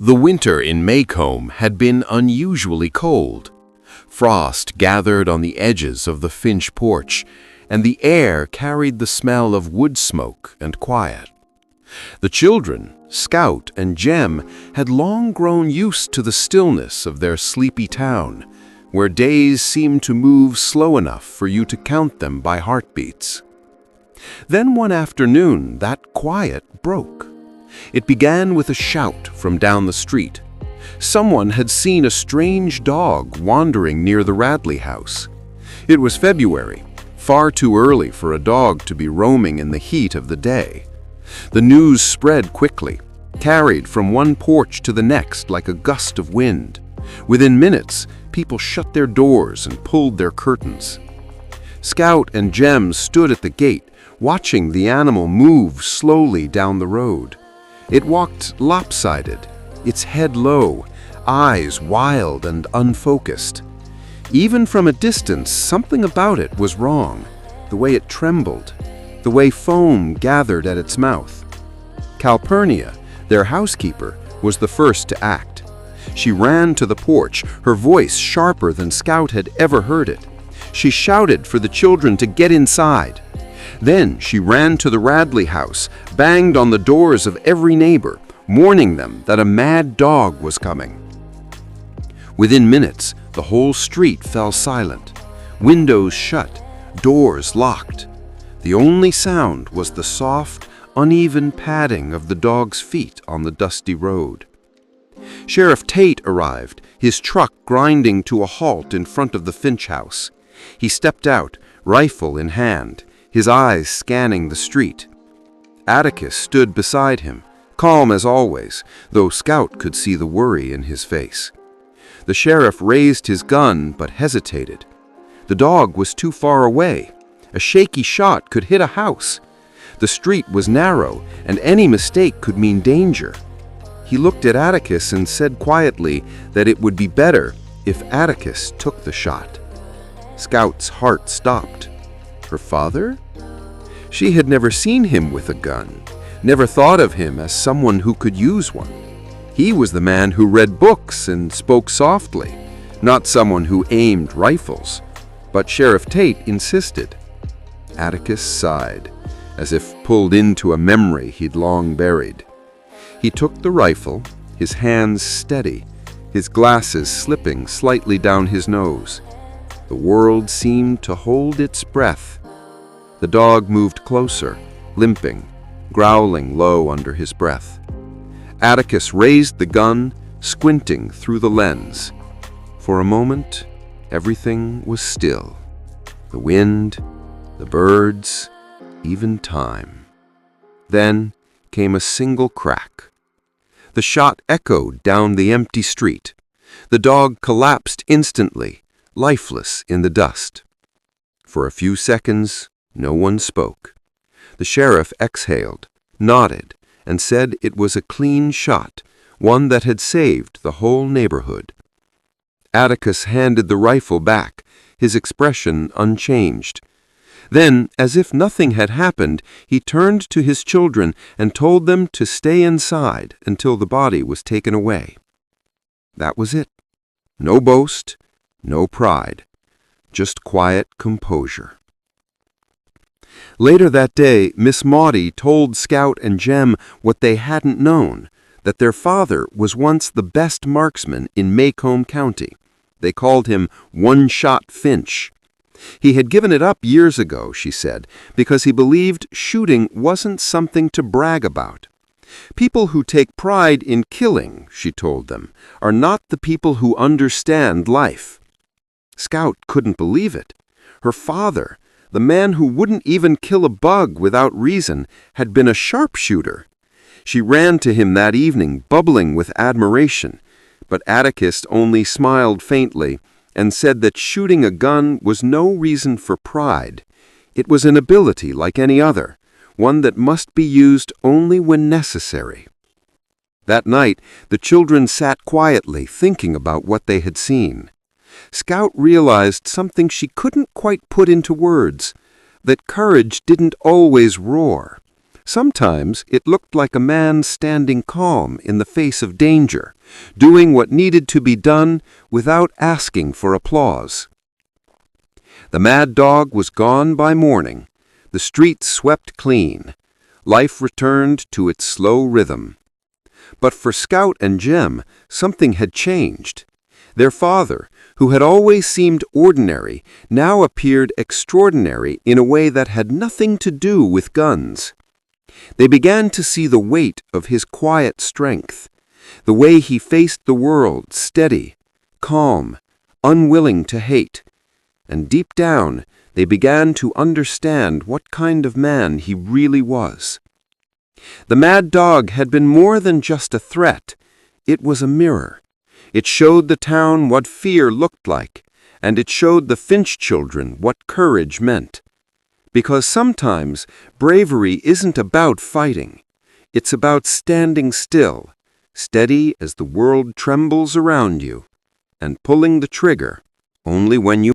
The winter in Maycomb had been unusually cold. Frost gathered on the edges of the Finch porch, and the air carried the smell of wood smoke and quiet. The children, Scout and Jem, had long grown used to the stillness of their sleepy town, where days seemed to move slow enough for you to count them by heartbeats. Then one afternoon, that quiet broke. It began with a shout from down the street. Someone had seen a strange dog wandering near the Radley house. It was February, far too early for a dog to be roaming in the heat of the day. The news spread quickly, carried from one porch to the next like a gust of wind. Within minutes, people shut their doors and pulled their curtains. Scout and Jem stood at the gate, watching the animal move slowly down the road. It walked lopsided, its head low, eyes wild and unfocused. Even from a distance, something about it was wrong. The way it trembled, the way foam gathered at its mouth. Calpurnia, their housekeeper, was the first to act. She ran to the porch, her voice sharper than Scout had ever heard it. She shouted for the children to get inside. Then she ran to the Radley house, banged on the doors of every neighbor, warning them that a mad dog was coming. Within minutes, the whole street fell silent. Windows shut, doors locked. The only sound was the soft, uneven padding of the dog's feet on the dusty road. Sheriff Tate arrived, his truck grinding to a halt in front of the Finch house. He stepped out, rifle in hand, his eyes scanning the street. Atticus stood beside him, calm as always, though Scout could see the worry in his face. The sheriff raised his gun but hesitated. The dog was too far away. A shaky shot could hit a house. The street was narrow, and any mistake could mean danger. He looked at Atticus and said quietly that it would be better if Atticus took the shot. Scout's heart stopped. Her father? She had never seen him with a gun, never thought of him as someone who could use one. He was the man who read books and spoke softly, not someone who aimed rifles. But Sheriff Tate insisted. Atticus sighed, as if pulled into a memory he'd long buried. He took the rifle, his hands steady, his glasses slipping slightly down his nose. The world seemed to hold its breath. The dog moved closer, limping, growling low under his breath. Atticus raised the gun, squinting through the lens. For a moment, everything was still. The wind, the birds, even time. Then came a single crack. The shot echoed down the empty street. The dog collapsed instantly, lifeless in the dust. For a few seconds, no one spoke. The sheriff exhaled, nodded, and said it was a clean shot, one that had saved the whole neighborhood. Atticus handed the rifle back, his expression unchanged. Then, as if nothing had happened, he turned to his children and told them to stay inside until the body was taken away. That was it. No boast, no pride, just quiet composure. Later that day, Miss Maudie told Scout and Jem what they hadn't known, that their father was once the best marksman in Maycomb County. They called him One-Shot Finch. He had given it up years ago, she said, because he believed shooting wasn't something to brag about. People who take pride in killing, she told them, are not the people who understand life. Scout couldn't believe it. Her father, the man who wouldn't even kill a bug without reason, had been a sharpshooter. She ran to him that evening, bubbling with admiration, but Atticus only smiled faintly and said that shooting a gun was no reason for pride. It was an ability like any other, one that must be used only when necessary. That night, the children sat quietly thinking about what they had seen. Scout realized something she couldn't quite put into words, that courage didn't always roar. Sometimes it looked like a man standing calm in the face of danger, doing what needed to be done without asking for applause. The mad dog was gone by morning. The streets swept clean. Life returned to its slow rhythm. But for Scout and Jem, something had changed. Their father, who had always seemed ordinary, now appeared extraordinary in a way that had nothing to do with guns. They began to see the weight of his quiet strength, the way he faced the world steady, calm, unwilling to hate. And deep down, they began to understand what kind of man he really was. The mad dog had been more than just a threat. It was a mirror. It showed the town what fear looked like, and it showed the Finch children what courage meant. Because sometimes bravery isn't about fighting. It's about standing still, steady as the world trembles around you, and pulling the trigger only when you